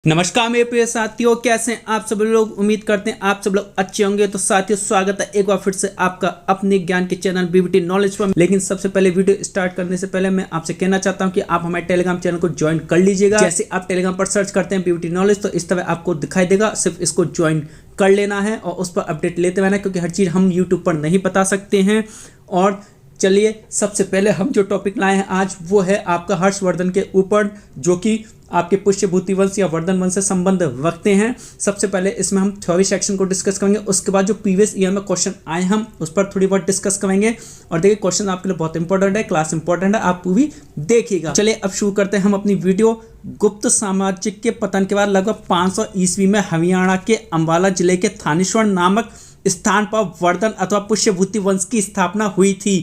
नमस्कार मेरे प्रिय साथियों, कैसे हैं आप सब लोग। उम्मीद करते हैं आप सब लोग अच्छे होंगे। तो साथियों, स्वागत है एक बार फिर से आपका अपने ज्ञान के चैनल बीबीटी नॉलेज पर। लेकिन सबसे पहले वीडियो स्टार्ट करने से पहले मैं आपसे कहना चाहता हूं कि आप हमारे टेलीग्राम चैनल को ज्वाइन कर लीजिएगा। जैसे आप टेलीग्राम पर सर्च करते हैं बीबीटी नॉलेज, तो इस तरह आपको दिखाई देगा। सिर्फ इसको ज्वाइन कर लेना है और उस पर अपडेट लेते रहना, क्योंकि हर चीज़ हम यूट्यूब पर नहीं बता सकते हैं। और चलिए, सबसे पहले हम जो टॉपिक लाए हैं आज, वो है आपका हर्षवर्धन के ऊपर, जो कि आपके पुष्यभूति वंश या वर्धन वंश से संबंध रखते हैं। सबसे पहले इसमें हम थ्योरी सेक्शन को डिस्कस करेंगे। उसके बाद जो प्रीवियस ईयर में क्वेश्चन आए हम उस पर थोड़ी बहुत डिस्कस करेंगे। और देखिए, क्वेश्चन आपके लिए बहुत इंपॉर्टेंट है, क्लास इंपॉर्टेंट है, आप पूरी देखिएगा। चलिए अब शुरू करते हैं हम अपनी वीडियो। गुप्त साम्राज्य के पतन के बाद लगभग 500 ईस्वी में हरियाणा के अंबाला जिले के थानेश्वर नामक स्थान पर वर्धन अथवा पुष्यभूति वंश की स्थापना हुई थी।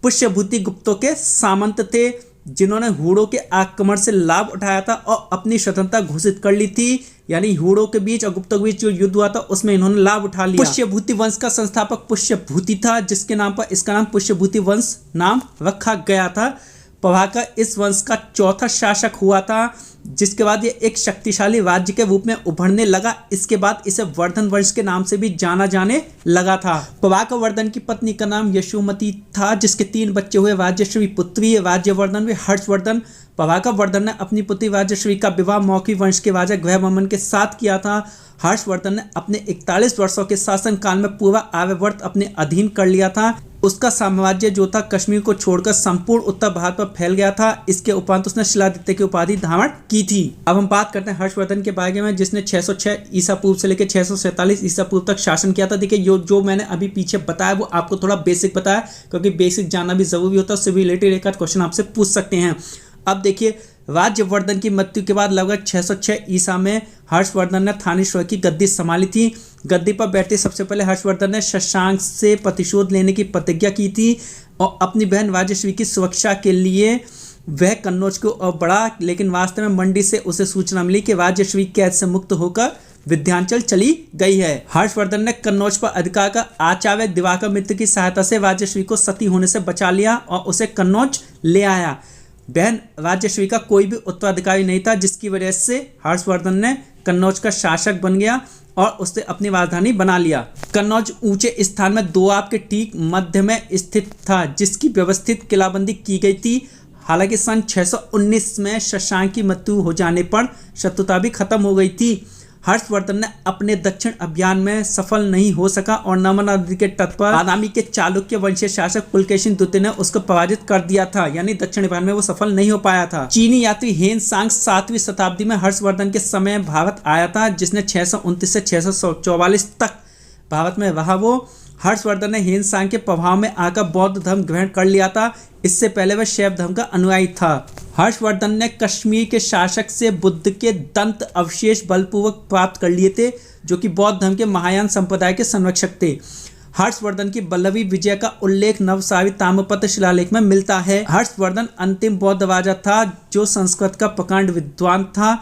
पुष्यभूति गुप्तों के सामंत थे, जिन्होंने हुड़ों के आक्रमण से लाभ उठाया था और अपनी स्वतंत्रता घोषित कर ली थी। यानी हुड़ों के बीच और गुप्तों के बीच जो युद्ध हुआ था उसमें इन्होंने लाभ उठा लिया। पुष्यभूति वंश का संस्थापक पुष्यभूति था, जिसके नाम पर इसका नाम पुष्यभूति वंश नाम रखा गया था। प्रभाकर इस वंश का चौथा शासक हुआ था, जिसके बाद ये एक शक्तिशाली राज्य के रूप में उभरने लगा। इसके बाद इसे वर्धन वंश के नाम से भी जाना जाने लगा था। प्रभाकर वर्धन की पत्नी का नाम यशोमती था, जिसके 3 बच्चे हुए, राजश्री पुत्री राज्यवर्धन व हर्षवर्धन। प्रभाकर वर्धन ने अपनी पुत्री राजश्री का विवाह मौखी वंश के राजा ग्रहवर्मन के साथ किया था। हर्षवर्धन ने अपने 41 वर्षों के शासन काल में पूरा आर्यवर्त अपने अधीन कर लिया था। उसका साम्राज्य जो था कश्मीर को छोड़कर संपूर्ण उत्तर भारत पर फैल गया था। इसके उपरांत उसने शिलादित्य की उपाधि धारण की थी। अब हम बात करते हैं हर्षवर्धन के बारे में, जिसने 606 ईसा पूर्व से लेकर 647 ईसा पूर्व तक शासन किया था। देखिए, जो मैंने अभी पीछे बताया वो आपको थोड़ा बेसिक बताया, क्योंकि बेसिक जानना भी जरूरी होता है। उससे रिलेटेड एक आध क्वेश्चन आपसे पूछ सकते हैं। अब देखिए, राज्यवर्धन की मृत्यु के बाद लगभग 606 ईसा में हर्षवर्धन ने थानेश्वर की गद्दी संभाली थी। गद्दी पर बैठते सबसे पहले हर्षवर्धन ने शशांक से प्रतिशोध लेने की प्रतिज्ञा की थी और अपनी बहन राजश्री की सुरक्षा के लिए वह कन्नौज को और बढ़ा। लेकिन वास्तव में मंडी से उसे सूचना मिली कि राजश्री कैद से मुक्त होकर विंध्याचल चली गई है। हर्षवर्धन ने कन्नौज पर अधिकार का आचार्य दिवाकर मित्र की सहायता से राजश्री को सती होने से बचा लिया और उसे कन्नौज ले आया। बहन राजश्री का कोई भी उत्तराधिकारी नहीं था, जिसकी वजह से हर्षवर्धन ने कन्नौज का शासक बन गया और उससे अपनी राजधानी बना लिया। कन्नौज ऊंचे स्थान में दोआब के ठीक मध्य में स्थित था, जिसकी व्यवस्थित किलाबंदी की गई थी। हालांकि सन 619 में शशांक की मृत्यु हो जाने पर शत्रुता भी खत्म हो गई थी। हर्षवर्धन ने अपने दक्षिण अभियान में सफल नहीं हो सका और नर्मदा नदी के तट पर बादामी के चालुक्य वंशीय शासक पुलकेशिन द्वितीय ने उसको पराजित कर दिया था। यानी दक्षिण अभियान में वो सफल नहीं हो पाया था। चीनी यात्री हेन सांग 7वीं शताब्दी में हर्षवर्धन के समय भारत आया था, जिसने 629 से 644 तक भारत में रहा। वो हर्षवर्धन ने हेन सांग के प्रभाव में आकर बौद्ध धर्म ग्रहण कर लिया था। इससे पहले वह शैव धर्म का अनुयायी था। हर्षवर्धन ने कश्मीर के शासक से बुद्ध के दंत अवशेष बलपूर्वक प्राप्त कर लिए थे, जो कि बौद्ध धर्म के महायान संप्रदाय के संरक्षक थे। हर्षवर्धन की बल्लवी विजय का उल्लेख नवसारी ताम्रपत्र शिलालेख में मिलता है। हर्षवर्धन अंतिम बौद्ध राजा था जो संस्कृत का प्रकांड विद्वान था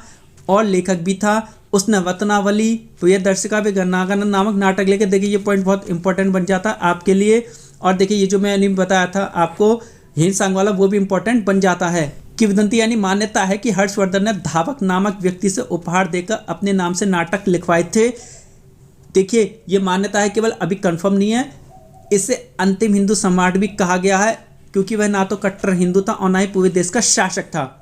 और लेखक भी था। उसने रत्नावली प्रियदर्शिका व गणागण नामक नाटक लेके, देखिए ये पॉइंट बहुत इंपॉर्टेंट बन जाता है आपके लिए। और देखिए, ये जो मैंने बताया था आपको हेन सांग वाला, वो भी इंपॉर्टेंट बन जाता है। किंवदंती यानी मान्यता है कि हर्षवर्धन ने धावक नामक व्यक्ति से उपहार देकर अपने नाम से नाटक लिखवाए थे। देखिए, ये मान्यता है, केवल अभी कंफर्म नहीं है। इसे अंतिम हिंदू सम्राट भी कहा गया है, क्योंकि वह ना तो कट्टर हिंदू था और ना ही पूरे देश का शासक था।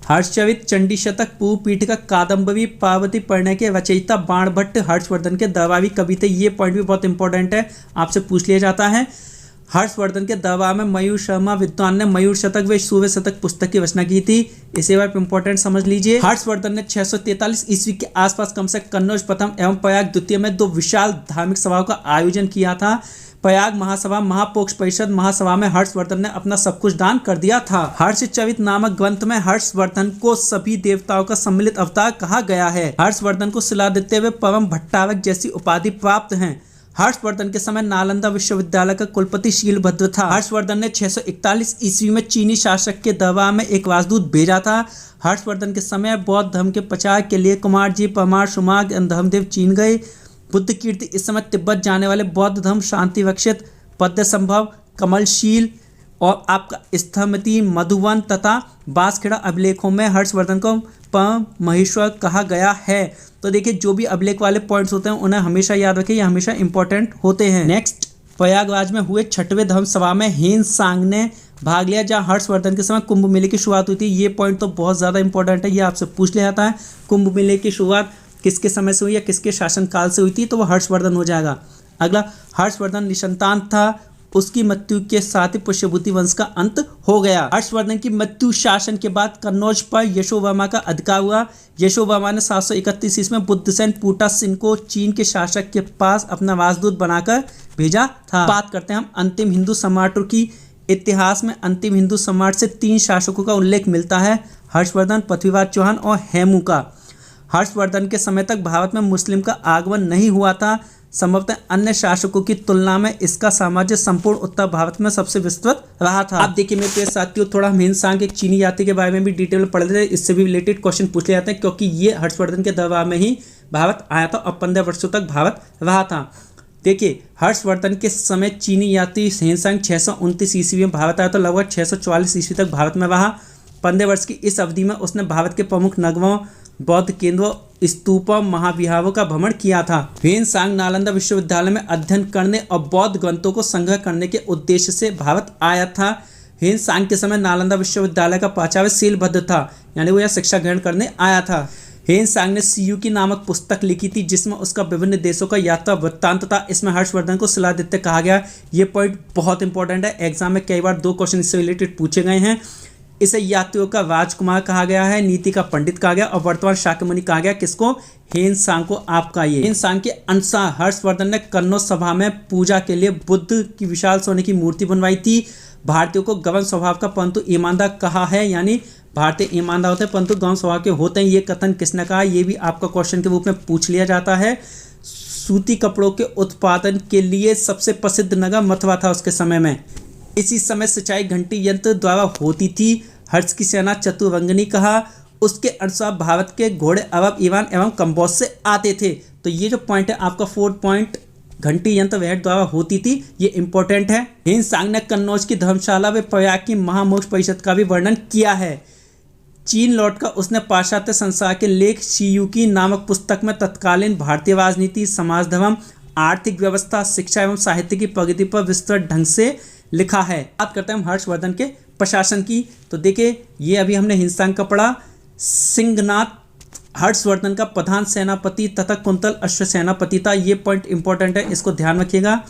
हर्षचरित, चंडी शतक, पूर्व पीठिका, कादम्बरी, पार्वती परिणय के रचयिता बाणभट्ट हर्षवर्धन के दरबारी कवि थे। ये पॉइंट भी बहुत इंपॉर्टेंट है, आपसे पूछ लिया जाता है। हर्षवर्धन के दरबार में मयूर शर्मा विद्वान ने मयूर शतक व सूर्य शतक पुस्तक की रचना की थी। इसे बार इंपॉर्टेंट समझ लीजिए। हर्षवर्धन ने 643 ईस्वी के आसपास कम से कन्नौज प्रथम एवं प्रयाग द्वितीय में 2 विशाल धार्मिक सभाओं का आयोजन किया था। प्रयाग महासभा, महापोक्ष परिषद महासभा में हर्षवर्धन ने अपना सब कुछ दान कर दिया था। हर्षचरित नामक ग्रंथ में हर्षवर्धन को सभी देवताओं का सम्मिलित अवतार कहा गया है। हर्षवर्धन को शिलादित्य व परम भट्टारक जैसी उपाधि प्राप्त है। हर्षवर्धन के समय नालंदा विश्वविद्यालय का कुलपति शीलभद्र था। हर्षवर्धन ने 641 ईस्वी में चीनी शासक के दरबार में एक राजदूत भेजा था। हर्षवर्धन के समय बौद्ध धर्म के प्रचार के लिए कुमार जी परमार सुमाग धर्मदेव चीन गए। बुद्ध कीर्ति इस समय तिब्बत जाने वाले बौद्ध धर्म शांति रक्षित, पद्य संभव, कमलशील और आपका स्थमति, मधुवन तथा बांसखेड़ा अभिलेखों में हर्षवर्धन को महेश्वर कहा गया है। तो देखिए जो भी अभिलेख वाले पॉइंट्स होते हैं उन्हें हमेशा याद रखिए, ये हमेशा इंपॉर्टेंट होते हैं। नेक्स्ट, प्रयागराज में हुए 6वें धर्म सभा में ह्वेन सांग ने भाग लिया, जहां हर्षवर्धन के समय कुंभ मेले की शुरुआत हुई थी। ये पॉइंट तो बहुत ज़्यादा इंपॉर्टेंट है, ये आपसे पूछ लिया जाता है। कुंभ मेले की शुरुआत किसके समय से हुई या किसके शासनकाल से हुई थी, तो वो हर्षवर्धन हो जाएगा। अगला, हर्षवर्धन निसंतान था, उसकी मृत्यु के साथ ही पुष्यभूति वंश का अंत हो गया। हर्षवर्धन की मृत्यु शासन के बाद कन्नौज पर यशोवर्मा का अधिकार हुआ। यशोवर्मा ने 731 ईस्वी में बुद्धसेन पूटा सिंह को चीन के शासक के पास अपना राजदूत बनाकर भेजा था। बात करते हैं हम अंतिम हिंदू सम्राटों की। इतिहास में अंतिम हिंदू सम्राट से 3 शासकों का उल्लेख मिलता है, हर्षवर्धन, पृथ्वीराज चौहान और हेमू का। हर्षवर्धन के समय तक भारत में मुस्लिम का आगमन नहीं हुआ था। संभवतः अन्य शासकों की तुलना में इसका साम्राज्य संपूर्ण उत्तर भारत में सबसे विस्तृत रहा था। अब देखिए मेरे प्रिय साथियों, थोड़ा ह्वेन सांग एक चीनी यात्री के बारे में भी डिटेल में पढ़ लेते हैं, इससे भी रिलेटेड क्वेश्चन पूछ ले जाते हैं, क्योंकि ये हर्षवर्धन के दरबार में ही भारत आया था और 15 वर्षों तक भारत रहा था। देखिए हर्षवर्धन के समय चीनी यात्री ह्वेन सांग 629 ईस्वी में भारत आया, तो लगभग 644 ईस्वी तक भारत में रहा। 15 वर्ष की इस अवधि में उसने भारत के प्रमुख नगरों, बौद्ध केंद्रों, स्तूपों, महाविहारों का भ्रमण किया था। ह्वेन सांग नालंदा विश्वविद्यालय में अध्ययन करने और बौद्ध ग्रंथों को संग्रह करने के उद्देश्य से भारत आया था। ह्वेन सांग के समय नालंदा विश्वविद्यालय का प्राचार्य सीलभद्र था, यानी वो यह शिक्षा ग्रहण करने आया था। ह्वेन सांग ने सीयूकी नामक पुस्तक लिखी थी, जिसमें उसका विभिन्न देशों का यात्रा वृत्तांत था। इसमें हर्षवर्धन को शिलादित्य कहा गया। ये पॉइंट बहुत इंपॉर्टेंट है, एग्जाम में कई बार 2 क्वेश्चन इससे रिलेटेड पूछे गए हैं। इसे यात्रियों का राजकुमार कहा गया है, नीति का पंडित कहा गया और वर्तमान शाक्यमुनि कहा गया। किसको? ह्वेन सांग को। आपका ये ह्वेन सांग के अनुसार हर्षवर्धन ने कन्नौज सभा में पूजा के लिए बुद्ध की विशाल सोने की मूर्ति बनवाई थी। भारतीयों को गवन स्वभाव का परंतु ईमानदार कहा है, यानी भारतीय ईमानदार होते हैं परंतु गवन स्वभाव के होते हैं। ये कथन किसने कहा? ये भी आपका क्वेश्चन के रूप में पूछ लिया जाता है। सूती कपड़ों के उत्पादन के लिए सबसे प्रसिद्ध नगर मथुरा था उसके समय में। इसी समय सिंचाई घंटी यंत्र द्वारा होती थी। हर्ष की सेना चतुरंगिनी कहा। उसके अनुसार भारत के घोड़े अरब, ईरान एवं कंबोज से आते थे। तो ये जो पॉइंट है आपका 4 पॉइंट, घंटी यंत्र वह द्वारा होती थी, ये इंपॉर्टेंट है। ह्वेन सांग ने कन्नौज की धर्मशाला व प्रयाग की महामोक्ष परिषद का भी वर्णन किया है। चीन लौटकर उसने पाश्चात्य संसार के लेख सीयूकी नामक पुस्तक में तत्कालीन भारतीय राजनीति, समाज, धर्म, आर्थिक व्यवस्था, शिक्षा एवं साहित्य की प्रगति पर विस्तृत ढंग से लिखा है। बात करते हैं हम हर्षवर्धन के प्रशासन की। तो देखिए ये अभी हमने ह्वेन सांग का पढ़ा। सिंहनाथ हर्षवर्धन का प्रधान सेनापति तथा कुंतल अश्व सेनापति था। ये पॉइंट इंपॉर्टेंट है, इसको ध्यान रखिएगा।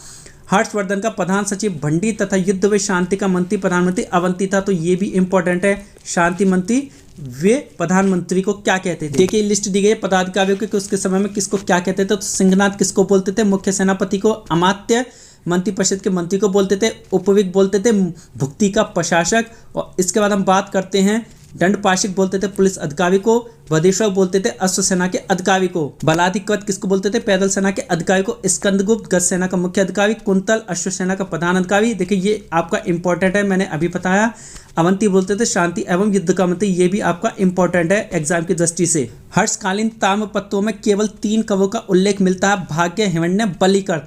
हर्षवर्धन का प्रधान सचिव भंडी तथा युद्ध व शांति का मंत्री प्रधानमंत्री अवंती था। तो ये भी इंपॉर्टेंट है। शांति मंत्री वे प्रधानमंत्री को क्या कहते थे? देखिए लिस्ट दी गई है पदाधिकारियों की, उसके समय में किसको क्या कहते थे। तो सिंहनाथ किसको बोलते थे? मुख्य सेनापति को। अमात्य मंत्रिपरिषद के मंत्री को बोलते थे। उपविक बोलते थे भुक्ति का प्रशासक। और इसके बाद हम बात करते हैं दंडपाशिक बोलते थे पुलिस अधिकारी को। वधेश्वर बोलते थे अश्व सेना के अधिकारी को। बलाधिकृत किसको बोलते थे? पैदल सेना के अधिकारी को। स्कंदगुप्त गज सेना का मुख्य अधिकारी। कुंतल अश्व सेना का प्रधान अधिकारी। देखिए ये आपका इंपॉर्टेंट है, मैंने अभी बताया। अवंती बोलते थे शांति एवं युद्ध का मंत्री। ये भी आपका इंपॉर्टेंट है एग्जाम की दृष्टि से। हर्षकालीन ताम्रपत्रों में केवल 3 करों का उल्लेख मिलता है। भाग्य, हिरण्य, बलिकर।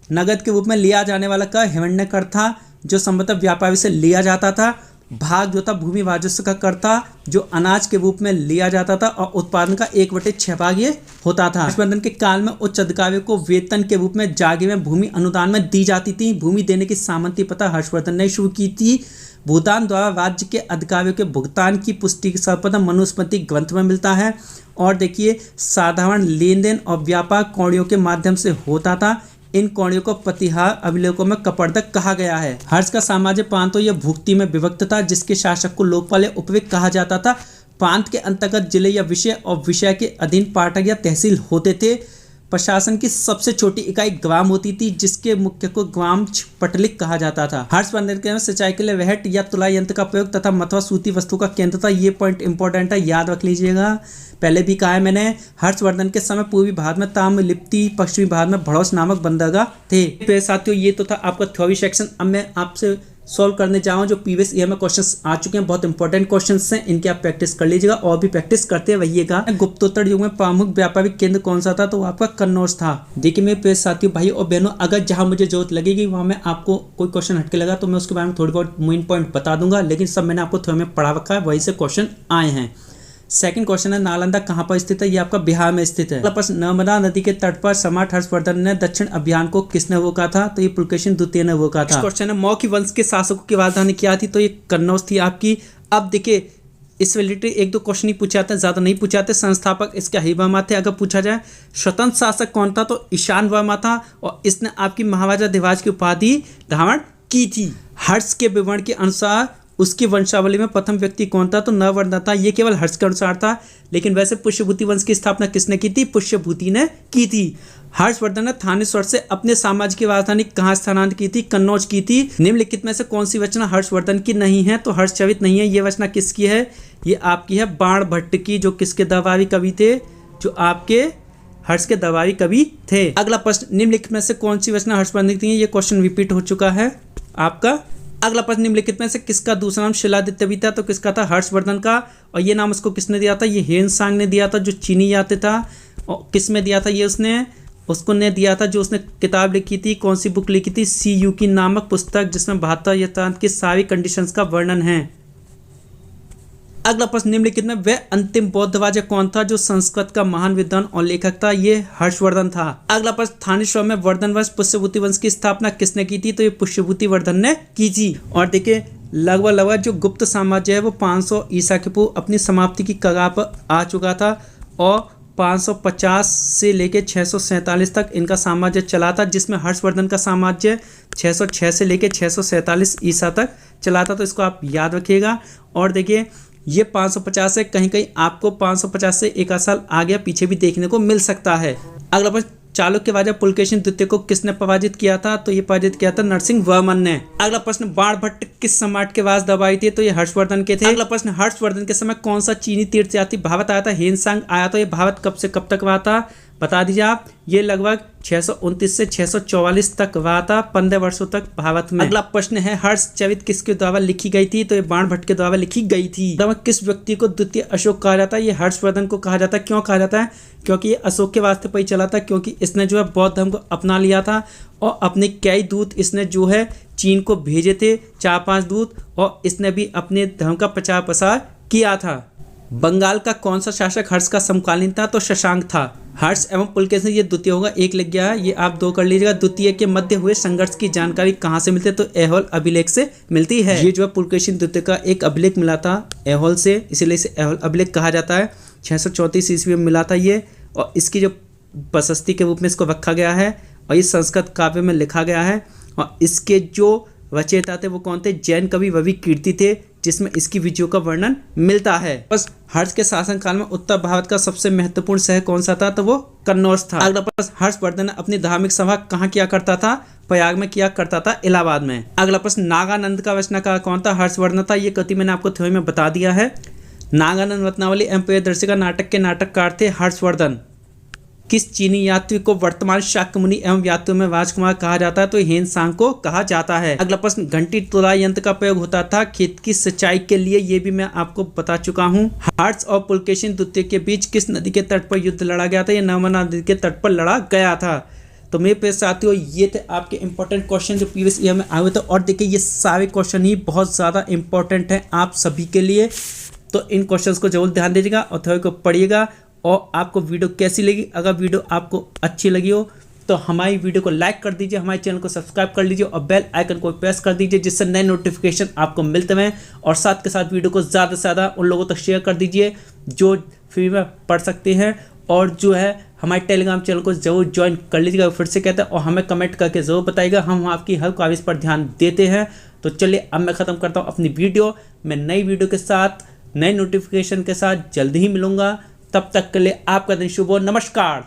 नगद के रूप में लिया जाने वाला कर हिरण्य कर था, जो संभवतः व्यापारी से लिया जाता था। भाग जो था भूमि राजस्व का कर था, जो अनाज के रूप में लिया जाता था। और उत्पादन का 1/6 भाग ये होता था। हर्षवर्धन के काल में उच्च अधिकारियों को वेतन के रूप में जागीरें भूमि अनुदान में दी जाती थी। भूमि देने की सामंती प्रथा हर्षवर्धन ने शुरू की थी। भूदान द्वारा राज्य के अधिकारियों के भुगतान की पुष्टि सर्वप्रथम मनुस्मृति ग्रंथ में मिलता है। और देखिए साधारण लेन देन और व्यापार कौड़ियों के माध्यम से होता था। इन कौड़ियों को प्रतिहार अभिलेखों में कपर्दक कहा गया है। हर्ष का साम्राज्य प्रांतों या भुक्ति में विभक्त था, जिसके शासक को लोकपाल या उपविक कहा जाता था। प्रांत के अंतर्गत जिले या विषय और विषय के अधीन पाठक या तहसील होते थे। प्रशासन की सबसे छोटी इकाई ग्राम होती थी, जिसके मुख्य को ग्राम पटलिक कहा जाता था। हर्षवर्धन के सिंचाई के लिए वहट या तुलाई यंत्र का प्रयोग तथा मथुरा सूती वस्तु का केंद्र था। ये पॉइंट इंपॉर्टेंट है, याद रख लीजिएगा। पहले भी कहा है मैंने, हर्षवर्धन के समय पूर्वी भारत में ताम्रलिप्ति, पश्चिमी भारत में भड़ौस नामक बंदरगाह थे। तो साथियों ये तो था आपका थ्योरी सेक्शन। अब मैं आपसे सॉल्व करने जाऊँ जो प्रीवियस ईयर में क्वेश्चंस आ चुके हैं, बहुत इंपॉर्टेंट क्वेश्चंस हैं, इनकी आप प्रैक्टिस कर लीजिएगा और भी प्रैक्टिस करते रहिएगा। गुप्तोत्तर युग में प्रमुख व्यापारिक केंद्र कौन सा था, तो वो आपका कन्नौज था। देखिए मेरे प्रिय साथियों, भाई और बहनों, अगर जहां मुझे जरूरत लगेगी वहां मैं आपको कोई क्वेश्चन हटके लगा तो मैं उसके बारे में थोड़ी बहुत मेन पॉइंट बता दूंगा, लेकिन सब मैंने आपको थोड़ा में पढ़ा रखा है, वही से क्वेश्चन आए हैं। सेकंड क्वेश्चन है, नालंदा कहाँ पर स्थित है, ये आपका बिहार में स्थित है। अगला प्रश्न, नर्मदा नदी के तट पर सम्राट हर्षवर्धन ने दक्षिण अभियान को किसने रोका था, तो ये पुलकेशिन द्वितीय ने रोका था। क्वेश्चन है, मौर्य वंश के शासकों की राजधानी क्या थी, तो ये कन्नौज थी आपकी। अब देखिए इस रिलेटेड एक दो क्वेश्चन ही पूछे जाते हैं, ज्यादा नहीं पूछे जाते। संस्थापक इसके हरिवर्मा थे। अगर पूछा जाए स्वतंत्र शासक कौन था, तो ईशान वर्मा था और इसने आपकी महाराजा धिराज की उपाधि धारण की थी। हर्ष के विवरण के अनुसार उसकी वंशावली में प्रथम व्यक्ति कौन था, तो नरवर्धन था। ये केवल हर्ष के अनुसार था, लेकिन वैसे पुष्यभूति वंश की स्थापना किसने की थी, पुष्यभूति ने की थी। हर्षवर्धन ने थानेश्वर से अपने साम्राज्य की राजधानी कहाँ स्थानांतरित की थी, कन्नौज की थी। निम्नलिखित में से कौन सी रचना हर्षवर्धन की नहीं है, तो हर्षचरित नहीं है। ये रचना किसकी है, ये आपकी है बाणभट्ट की, जो किसके दरबारी कवि थे, जो आपके हर्ष के दरबारी कवि थे। अगला प्रश्न, निम्नलिखित में से कौन सी रचना हर्षवर्धन की है, ये क्वेश्चन रिपीट हो चुका है आपका। अगला प्रश्न, निम्नलिखित में से किसका दूसरा नाम शिलादित्य भी था, तो किसका था, हर्षवर्धन का। और ये नाम उसको किसने दिया था, ये हेनसांग ने दिया था, जो चीनी यात्री था। और किस में दिया था ये उसको ने दिया था जो उसने किताब लिखी थी, कौन सी बुक लिखी थी, CU की नामक पुस्तक, जिसमें भारतीय यथार्थ की सारी कंडीशंस का वर्णन है। अगला प्रश्न, निम्नलिखित में वह अंतिम बौद्ध राजा कौन था जो संस्कृत का महान विद्वान और लेखक था, ये हर्षवर्धन था। अगला प्रश्न, थानेश्वर में वर्धन वंश पुष्यभूति वंश की स्थापना किसने की थी, तो ये पुष्यभूति वर्धन ने की थी। और देखिए लगभग जो गुप्त साम्राज्य है वो 500 ईसा के पूर्व अपनी समाप्ति की कगार पर आ चुका था और 550 से लेकर 647 तक इनका साम्राज्य चला था, जिसमें हर्षवर्धन का साम्राज्य 606 से लेकर 647 ईसा तक चला था। तो इसको आप याद रखिएगा। और देखिए ये 550 है, कहीं कहीं आपको 550 से एक आध साल आगे पीछे भी देखने को मिल सकता है। अगला प्रश्न, चालुक्य राजा पुलकेशिन द्वितीय को किसने पराजित किया था, तो ये पराजित किया था नरसिंह वर्मन ने। अगला प्रश्न, बाणभट्ट किस सम्राट के राज दरबारी थे, तो ये हर्षवर्धन के थे। अगला प्रश्न, हर्षवर्धन के समय कौन सा चीनी तीर्थयात्री भारत आया था, हेनसांग आया था। ये भारत कब से कब तक रहा था, बता दीजिए आप। ये लगभग 629 से 644 तक रहा था, 15 वर्षों तक भारत में। अगला प्रश्न है, हर्षचरित किसके द्वारा लिखी गई थी, तो ये बाणभट्ट के द्वारा लिखी गई थी। किस व्यक्ति को द्वितीय अशोक कहा जाता है, ये हर्षवर्धन को कहा जाता है। क्यों कहा जाता है, क्योंकि ये अशोक के वास्ते पर ही चला था, क्योंकि इसने जो है बौद्ध धर्म को अपना लिया था और अपने कई दूत इसने जो है चीन को भेजे थे, 4-5 दूत, और इसने भी अपने धर्म का प्रचार प्रसार किया था। बंगाल का कौन सा शासक हर्ष का समकालीन था, तो शशांक था। हर्ष एवं पुलकेशिन ये द्वितीय होगा, एक लिख गया है, ये आप 2 कर लीजिएगा। द्वितीय के मध्य हुए संघर्ष की जानकारी कहाँ से मिलती है, तो ऐहोल अभिलेख से मिलती है। ये जो है पुलकेशिन द्वितीय का एक अभिलेख मिला था ऐहोल से, इसीलिए इसे ऐहोल अभिलेख कहा जाता है। 634 ईस्वी में मिला था ये, और इसकी जो प्रशस्ति के रूप में इसको रखा गया है, और ये संस्कृत काव्य में लिखा गया है। और इसके जो रचयिता थे वो कौन थे, जैन कवि रवि कीर्ति थे, जिसमें इसकी विजयों का वर्णन मिलता है। बस हर्ष के शासनकाल में उत्तर भारत का सबसे महत्वपूर्ण शहर कौन सा था, तो वो कन्नौज था। अगला प्रश्न, हर्षवर्धन ने अपनी धार्मिक सभा कहाँ किया करता था, प्रयाग में किया करता था, इलाहाबाद में। अगला प्रश्न, नागानंद का रचनाकार कौन था, हर्षवर्धन था। ये कृति मैंने आपको थ्योरी में बता दिया है। नागानंद रत्नावली एवं प्रियदर्शिका नाटक के नाटककार थे हर्षवर्धन। किस चीनी यात्री को वर्तमान शाक्यमुनि एवं यात्रियों में राजकुमार कहा जाता है, तो हेनसांग को कहा जाता है। अगला प्रश्न, घंटी तुला यंत्र का प्रयोग होता था खेत की सिंचाई के लिए, ये भी मैं आपको बता चुका हूँ। हर्ष और पुलकेशिन द्वितीय के बीच किस नदी के तट पर युद्ध लड़ा गया था, ये नर्मदा नदी के तट पर लड़ा गया था। तो मेरे प्यारे साथियों, ये थे आपके इंपॉर्टेंट क्वेश्चन जो प्रीवियस ईयर में आए हुए थे। और देखिए ये सारे क्वेश्चन ही बहुत ज़्यादा इंपॉर्टेंट हैं आप सभी के लिए, तो इन क्वेश्चंस को जरूर ध्यान दीजिएगा और थोड़े को पढ़िएगा। और आपको वीडियो कैसी लगी, अगर वीडियो आपको अच्छी लगी हो तो हमारी वीडियो को लाइक कर दीजिए, हमारे चैनल को सब्सक्राइब कर लीजिए और बेल आइकन को प्रेस कर दीजिए, जिससे नए नोटिफिकेशन आपको मिलते रहें। और साथ के साथ वीडियो को ज़्यादा से ज़्यादा उन लोगों तक शेयर कर दीजिए जो फ्री में पढ़ सकते हैं, और जो है हमारे टेलीग्राम चैनल को जरूर ज्वाइन कर लीजिएगा। फिर से कहते हैं, और हमें कमेंट करके ज़रूर बताइएगा, हम आपकी हर काविश पर ध्यान देते हैं। तो चलिए अब मैं ख़त्म करता हूँ अपनी वीडियो। मैं नई वीडियो के साथ, नए नोटिफिकेशन के साथ जल्द ही मिलूंगा। तब तक के लिए आपका दिन शुभ हो। नमस्कार।